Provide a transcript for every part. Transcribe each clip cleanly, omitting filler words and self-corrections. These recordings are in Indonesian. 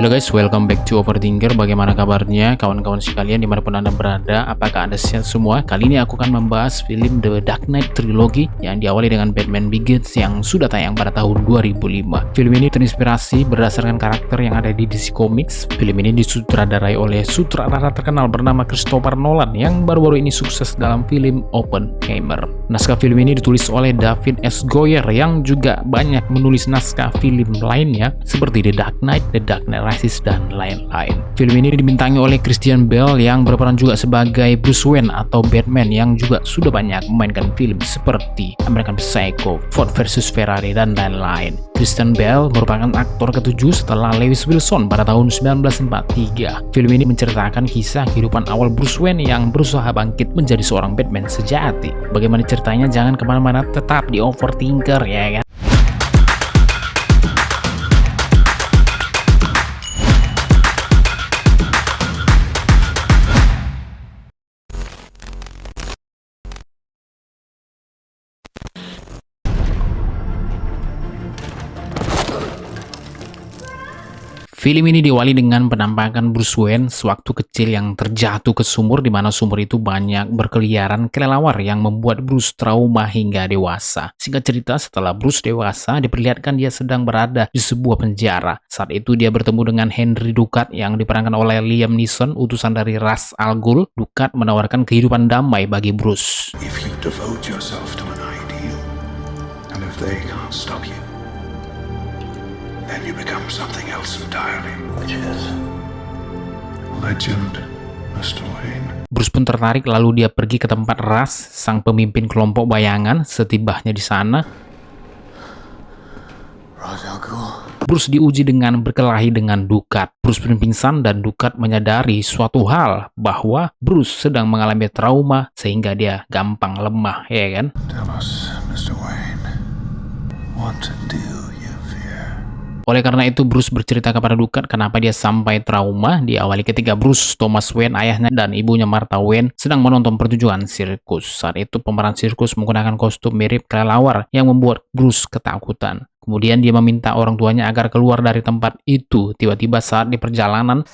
Halo guys, welcome back to Overthinker. Bagaimana kabarnya kawan-kawan sekalian dimanapun anda berada? Apakah anda sehat semua? Kali ini aku akan membahas film The Dark Knight Trilogy yang diawali dengan Batman Begins yang sudah tayang pada tahun 2005. Film ini terinspirasi berdasarkan karakter yang ada di DC Comics. Film ini disutradarai oleh sutradara terkenal bernama Christopher Nolan yang baru-baru ini sukses dalam film Oppenheimer. Naskah film ini ditulis oleh David S. Goyer yang juga banyak menulis naskah film lainnya seperti The Dark Knight, The Dark Knight Rises, dan lain-lain. Film ini dibintangi oleh Christian Bale yang berperan juga sebagai Bruce Wayne atau Batman yang juga sudah banyak memainkan film seperti American Psycho, Ford vs Ferrari, dan lain-lain. Christian Bale merupakan aktor ketujuh setelah Lewis Wilson pada tahun 1943. Film ini menceritakan kisah kehidupan awal Bruce Wayne yang berusaha bangkit menjadi seorang Batman sejati. Bagaimana ceritanya? Jangan kemana-mana, tetap di Overthinker ya kan? Film ini diawali dengan penampakan Bruce Wayne sewaktu kecil yang terjatuh ke sumur, di mana sumur itu banyak berkeliaran kelelawar yang membuat Bruce trauma hingga dewasa. Singkat cerita, setelah Bruce dewasa, diperlihatkan dia sedang berada di sebuah penjara. Saat itu dia bertemu dengan Henry Ducat yang diperankan oleh Liam Neeson, utusan dari Ra's al Ghul. Ducat menawarkan kehidupan damai bagi Bruce. If you devote yourself to an ideal, and if they can't stop you, then you become something else entirely. Which is legend, Mr. Wayne. Bruce pun tertarik, lalu dia pergi ke tempat Ra's, sang pemimpin kelompok bayangan. Setibanya di sana, Ra's al Ghul. Bruce diuji dengan berkelahi dengan Ducat. Bruce pun pingsan dan Ducat menyadari suatu hal, bahwa Bruce sedang mengalami trauma sehingga dia gampang lemah, ya kan? Tell us, Mr. Wayne, what do you fear? Oleh karena itu, Bruce bercerita kepada Ducat kenapa dia sampai trauma. Diawali ketika Bruce, Thomas Wayne, ayahnya, dan ibunya Martha Wayne sedang menonton pertunjukan sirkus. Saat itu pemeran sirkus menggunakan kostum mirip kelelawar yang membuat Bruce ketakutan. Kemudian dia meminta orang tuanya agar keluar dari tempat itu. Tiba-tiba saat di perjalanan,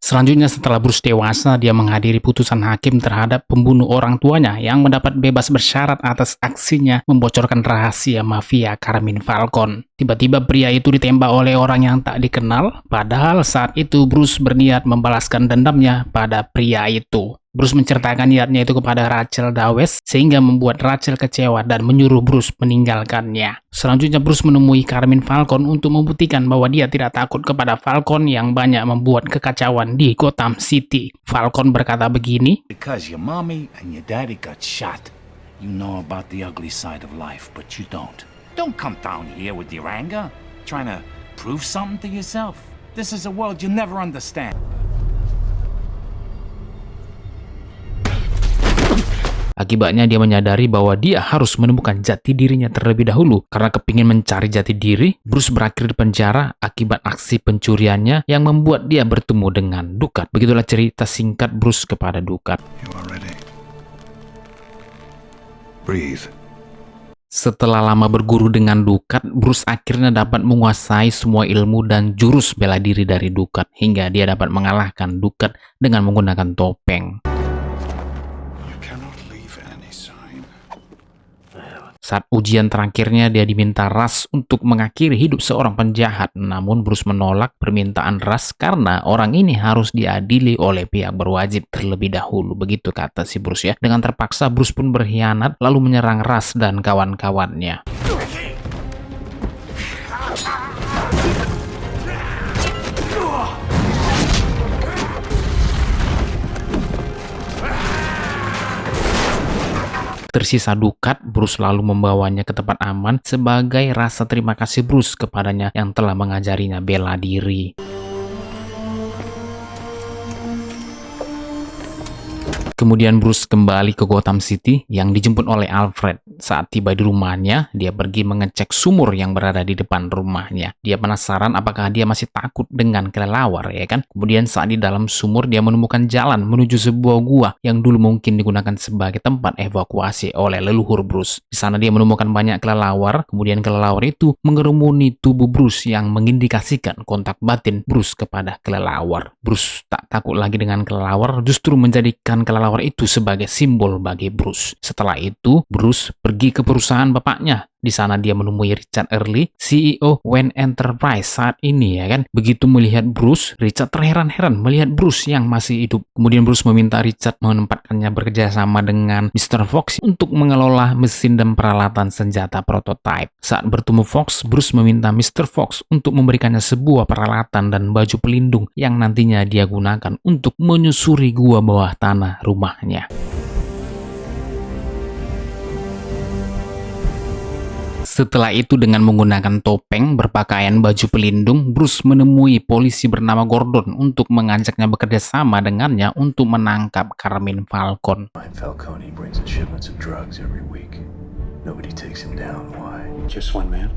selanjutnya, setelah Bruce dewasa, dia menghadiri putusan hakim terhadap pembunuh orang tuanya yang mendapat bebas bersyarat atas aksinya membocorkan rahasia mafia Carmine Falcone. Tiba-tiba pria itu ditembak oleh orang yang tak dikenal, padahal saat itu Bruce berniat membalaskan dendamnya pada pria itu. Bruce menceritakan niatnya itu kepada Rachel Dawes sehingga membuat Rachel kecewa dan menyuruh Bruce meninggalkannya. Selanjutnya Bruce menemui Carmine Falcone untuk membuktikan bahwa dia tidak takut kepada Falcone yang banyak membuat kekacauan di Gotham City. Falcone berkata begini, Because your mommy and your daddy got shot, you know about the ugly side of life, but you don't. Don't come down here with your anger, trying to prove something to yourself. This is a world you'll never understand. Akibatnya dia menyadari bahwa dia harus menemukan jati dirinya terlebih dahulu. Karena kepingin mencari jati diri, Bruce berakhir di penjara akibat aksi pencuriannya yang membuat dia bertemu dengan Ducat. Begitulah cerita singkat Bruce kepada Ducat. You are ready. Breathe. Setelah lama berguru dengan Ducat, Bruce akhirnya dapat menguasai semua ilmu dan jurus bela diri dari Ducat hingga dia dapat mengalahkan Ducat dengan menggunakan topeng. Saat ujian terakhirnya, dia diminta Ra's untuk mengakhiri hidup seorang penjahat. Namun Bruce menolak permintaan Ra's karena orang ini harus diadili oleh pihak berwajib terlebih dahulu. Begitu kata si Bruce ya. Dengan terpaksa Bruce pun berkhianat lalu menyerang Ra's dan kawan-kawannya. Tersisa Ducat, Bruce lalu membawanya ke tempat aman sebagai rasa terima kasih Bruce kepadanya yang telah mengajarinya bela diri. Kemudian Bruce kembali ke Gotham City yang dijemput oleh Alfred. saat tiba di rumahnya, dia pergi mengecek sumur yang berada di depan rumahnya. Dia penasaran apakah dia masih takut dengan kelelawar, ya kan? Kemudian saat di dalam sumur, dia menemukan jalan menuju sebuah gua yang dulu mungkin digunakan sebagai tempat evakuasi oleh leluhur Bruce. Di sana dia menemukan banyak kelelawar, kemudian kelelawar itu mengerumuni tubuh Bruce yang mengindikasikan kontak batin Bruce kepada kelelawar. Bruce tak takut lagi dengan kelelawar, justru menjadikan kelelawar itu sebagai simbol bagi Bruce. Setelah itu, Bruce pergi ke perusahaan bapaknya. Di sana dia menemui Richard Early, CEO Wayne Enterprise saat ini, ya kan. Begitu melihat Bruce, Richard terheran-heran melihat Bruce yang masih hidup. Kemudian Bruce meminta Richard menempatkannya bekerja sama dengan Mr. Fox untuk mengelola mesin dan peralatan senjata prototipe. Saat bertemu Fox, Bruce meminta Mr. Fox untuk memberikannya sebuah peralatan dan baju pelindung yang nantinya dia gunakan untuk menyusuri gua bawah tanah rumahnya. Setelah itu dengan menggunakan topeng berpakaian baju pelindung, Bruce menemui polisi bernama Gordon untuk mengajaknya bekerja sama dengannya untuk menangkap Carmine Falcone. Falcone brings in shipments of drugs every week. Nobody takes him down. Why? Just one man?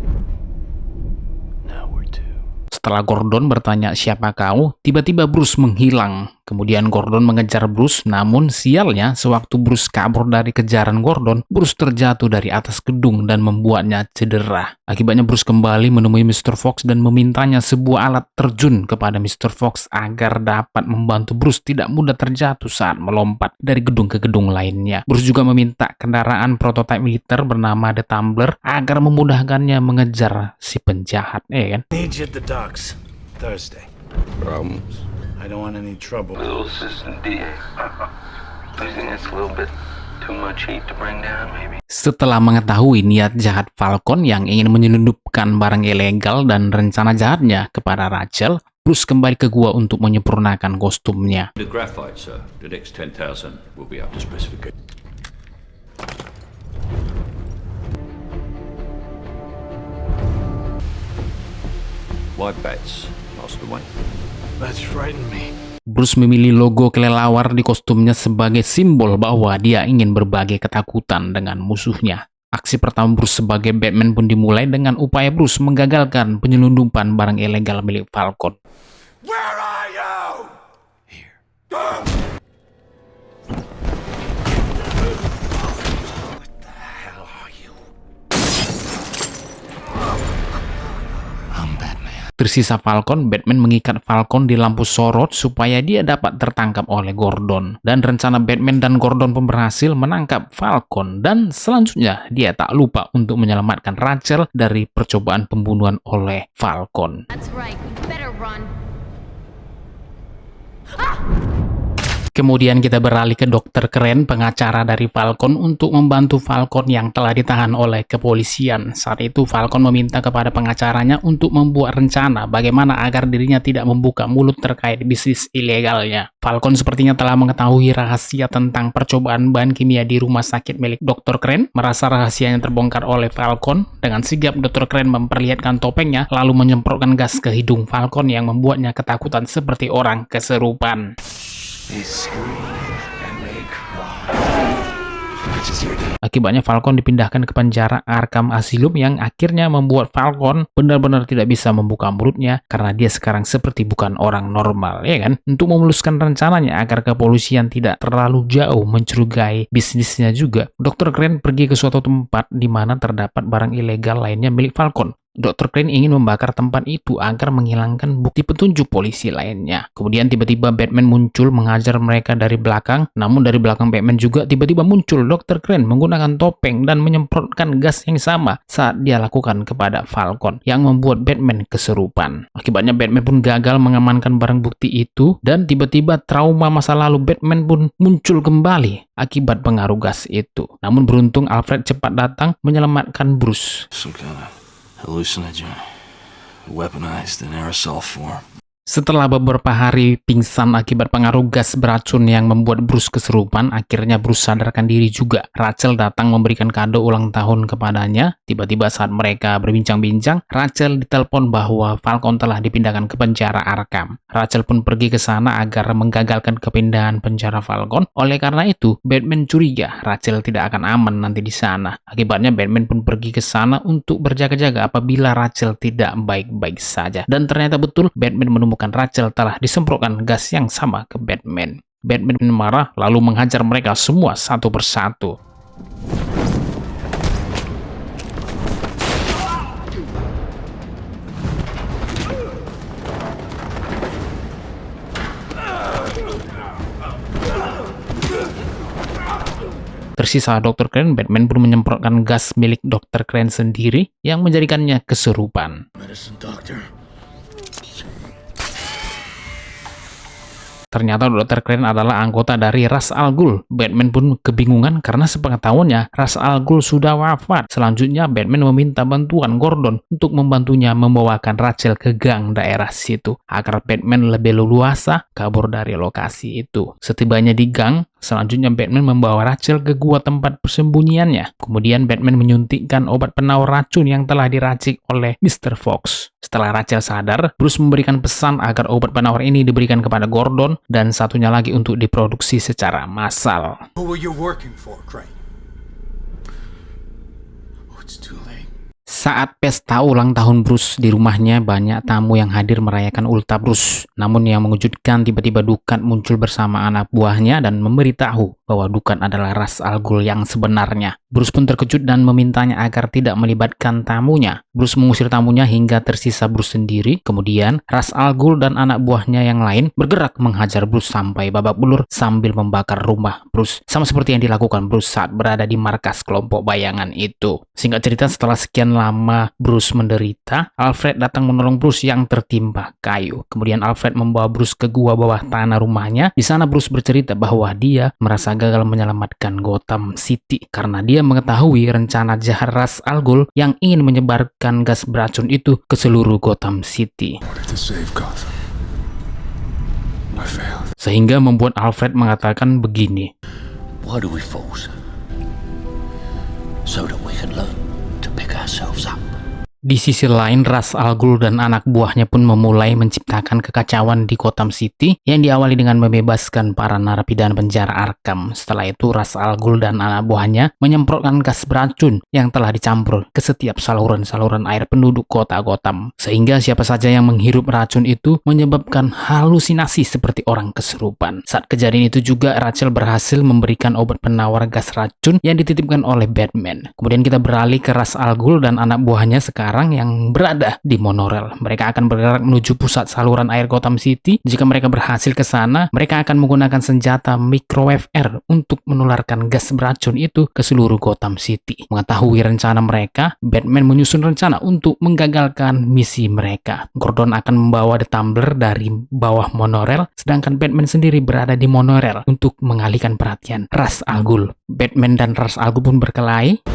Now we're two. Setelah Gordon bertanya siapa kau, tiba-tiba Bruce menghilang. Kemudian Gordon mengejar Bruce, namun sialnya sewaktu Bruce kabur dari kejaran Gordon, Bruce terjatuh dari atas gedung dan membuatnya cedera. Akibatnya Bruce kembali menemui Mr. Fox dan memintanya sebuah alat terjun kepada Mr. Fox agar dapat membantu Bruce tidak mudah terjatuh saat melompat dari gedung ke gedung lainnya. Bruce juga meminta kendaraan prototipe militer bernama The Tumbler agar memudahkannya mengejar si penjahat, kan? Need you at the docks Thursday. Problems? I don't want any trouble. Little assistant DA. I think that's a little bit too much heat to bring down, maybe. Setelah mengetahui niat jahat Falcone yang ingin menyelundupkan barang ilegal dan rencana jahatnya kepada Rachel, Bruce kembali ke gua untuk menyempurnakan kostumnya. The graphite, sir. The next 10,000 will be up to specification. White bats, Master Wayne. That's frightened me. Bruce memilih logo kelelawar di kostumnya sebagai simbol bahwa dia ingin berbagi ketakutan dengan musuhnya. Aksi pertama Bruce sebagai Batman pun dimulai dengan upaya Bruce menggagalkan penyelundupan barang ilegal milik Falcone. Where are you? Here. What the hell are you? I'm Batman. Tersisa Falcone, Batman mengikat Falcone di lampu sorot supaya dia dapat tertangkap oleh Gordon. Dan rencana Batman dan Gordon pun berhasil menangkap Falcone. Dan selanjutnya, dia tak lupa untuk menyelamatkan Rachel dari percobaan pembunuhan oleh Falcone. That's right, we better run. Kemudian kita beralih ke Dr. Crane, pengacara dari Falcone, untuk membantu Falcone yang telah ditahan oleh kepolisian. Saat itu Falcone meminta kepada pengacaranya untuk membuat rencana bagaimana agar dirinya tidak membuka mulut terkait bisnis ilegalnya. Falcone sepertinya telah mengetahui rahasia tentang percobaan bahan kimia di rumah sakit milik Dr. Crane. Merasa rahasianya terbongkar oleh Falcone, dengan sigap Dr. Crane memperlihatkan topengnya lalu menyemprotkan gas ke hidung Falcone yang membuatnya ketakutan seperti orang keserupan. They scream and they cry. Akibatnya Falcone dipindahkan ke penjara Arkham Asylum yang akhirnya membuat Falcone benar-benar tidak bisa membuka mulutnya karena dia sekarang seperti bukan orang normal, ya kan? Untuk memuluskan rencananya agar kepolisian tidak terlalu jauh mencurigai bisnisnya juga, Dr. Crane pergi ke suatu tempat di mana terdapat barang ilegal lainnya milik Falcone. Dr. Crane ingin membakar tempat itu agar menghilangkan bukti petunjuk polisi lainnya. Kemudian tiba-tiba Batman muncul menghajar mereka dari belakang. Namun dari belakang Batman juga tiba-tiba muncul Dr. Crane menggunakan topeng dan menyemprotkan gas yang sama saat dia lakukan kepada Falcone, yang membuat Batman keserupan. Akibatnya Batman pun gagal mengamankan barang bukti itu, dan tiba-tiba trauma masa lalu Batman pun muncul kembali akibat pengaruh gas itu. Namun beruntung Alfred cepat datang menyelamatkan Bruce. Some kind of hallucinogen, weaponized in aerosol form. Setelah beberapa hari pingsan akibat pengaruh gas beracun yang membuat Bruce kesurupan, akhirnya Bruce sadarkan diri juga. Rachel datang memberikan kado ulang tahun kepadanya. Tiba-tiba saat mereka berbincang-bincang, Rachel ditelepon bahwa Falcon telah dipindahkan ke penjara Arkham. Rachel pun pergi ke sana agar menggagalkan kepindahan penjara Falcon. Oleh karena itu, Batman curiga Rachel tidak akan aman nanti di sana. Akibatnya Batman pun pergi ke sana untuk berjaga-jaga apabila Rachel tidak baik-baik saja. Dan ternyata betul, Batman menemukan Rachel telah disemprotkan gas yang sama ke Batman. Batman marah lalu menghajar mereka semua satu persatu. Tersisa Dr. Crane, Batman pun menyemprotkan gas milik Dr. Crane sendiri yang menjadikannya kesurupan. Medicine, doctor. Ternyata Dr. Crane adalah anggota dari Ra's al Ghul. Batman pun kebingungan karena sepengetahuannya Ra's al Ghul sudah wafat. Selanjutnya Batman meminta bantuan Gordon untuk membantunya membawakan Rachel ke gang daerah situ agar Batman lebih leluasa kabur dari lokasi itu. Setibanya di gang, selanjutnya Batman membawa Rachel ke gua tempat persembunyiannya. Kemudian Batman menyuntikkan obat penawar racun yang telah diracik oleh Mr. Fox. Setelah Rachel sadar, Bruce memberikan pesan agar obat penawar ini diberikan kepada Gordon dan satunya lagi untuk diproduksi secara massal. Who are you working for, Crane? Oh, it's too late. Saat pesta ulang tahun Bruce di rumahnya, banyak tamu yang hadir merayakan ultah Bruce. Namun yang mengejutkan, tiba-tiba Dukat muncul bersama anak buahnya dan memberitahu bahwa Dukat adalah Ra's al Ghul yang sebenarnya. Bruce pun terkejut dan memintanya agar tidak melibatkan tamunya. Bruce mengusir tamunya hingga tersisa Bruce sendiri. Kemudian Ra's al Ghul dan anak buahnya yang lain bergerak menghajar Bruce sampai babak belur sambil membakar rumah Bruce. Sama seperti yang dilakukan Bruce saat berada di markas kelompok bayangan itu. Singkat cerita, setelah sekian lama Bruce menderita, Alfred datang menolong Bruce yang tertimpa kayu. Kemudian Alfred membawa Bruce ke gua bawah tanah rumahnya. Di sana Bruce bercerita bahwa dia merasa gagal menyelamatkan Gotham City karena dia mengetahui rencana jahat Ra's al Ghul yang ingin menyebarkan gas beracun itu ke seluruh Gotham City. To save Gotham. I failed. Sehingga membuat Alfred mengatakan begini. Why do we fall? So that we can learn to pick ourselves up. Di sisi lain, Ra's al Ghul dan anak buahnya pun memulai menciptakan kekacauan di Gotham City yang diawali dengan membebaskan para narapidana penjara Arkham. Setelah itu, Ra's al Ghul dan anak buahnya menyemprotkan gas beracun yang telah dicampur ke setiap saluran-saluran air penduduk kota Gotham. Sehingga siapa saja yang menghirup racun itu menyebabkan halusinasi seperti orang kesurupan. Saat kejadian itu juga, Rachel berhasil memberikan obat penawar gas racun yang dititipkan oleh Batman. Kemudian kita beralih ke Ra's al Ghul dan anak buahnya sekarang yang berada di monorail. Mereka akan bergerak menuju pusat saluran air Gotham City. Jika mereka berhasil ke sana, mereka akan menggunakan senjata microwave air untuk menularkan gas beracun itu ke seluruh Gotham City. Mengetahui rencana mereka, Batman menyusun rencana untuk menggagalkan misi mereka. Gordon akan membawa The Tumbler dari bawah monorail, sedangkan Batman sendiri berada di monorail untuk mengalihkan perhatian Ra's al Ghul. Batman dan Ra's al Ghul pun berkelahi.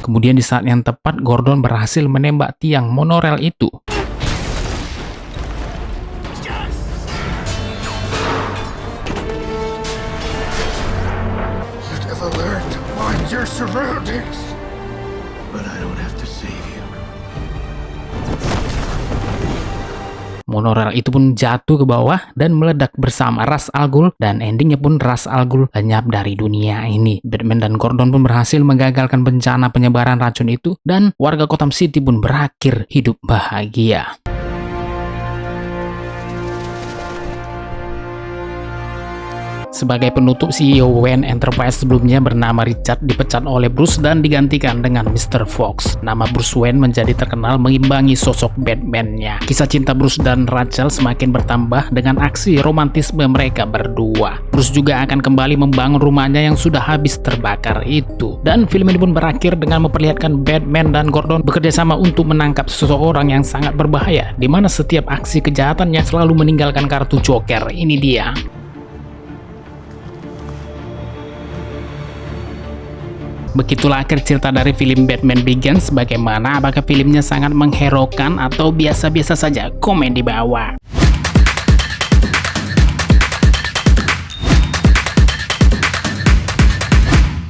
Kemudian di saat yang tepat, Gordon berhasil menembak tiang monorail itu. You never learn to mind your surroundings. But I don't have to save you. Monorail itu pun jatuh ke bawah dan meledak bersama Ra's al Ghul, dan endingnya pun Ra's al Ghul lenyap dari dunia ini. Batman dan Gordon pun berhasil menggagalkan bencana penyebaran racun itu, dan warga Gotham City pun berakhir hidup bahagia. Sebagai penutup, CEO Wayne Enterprise sebelumnya bernama Richard dipecat oleh Bruce dan digantikan dengan Mr. Fox. Nama Bruce Wayne menjadi terkenal mengimbangi sosok Batman-nya. Kisah cinta Bruce dan Rachel semakin bertambah dengan aksi romantisme mereka berdua. Bruce juga akan kembali membangun rumahnya yang sudah habis terbakar itu. Dan film ini pun berakhir dengan memperlihatkan Batman dan Gordon bekerja sama untuk menangkap seseorang yang sangat berbahaya, di mana setiap aksi kejahatannya selalu meninggalkan kartu Joker. Ini dia. Begitulah akhir cerita dari film Batman Begins. Bagaimana? Apakah filmnya sangat mengherokan atau biasa-biasa saja? Komen di bawah.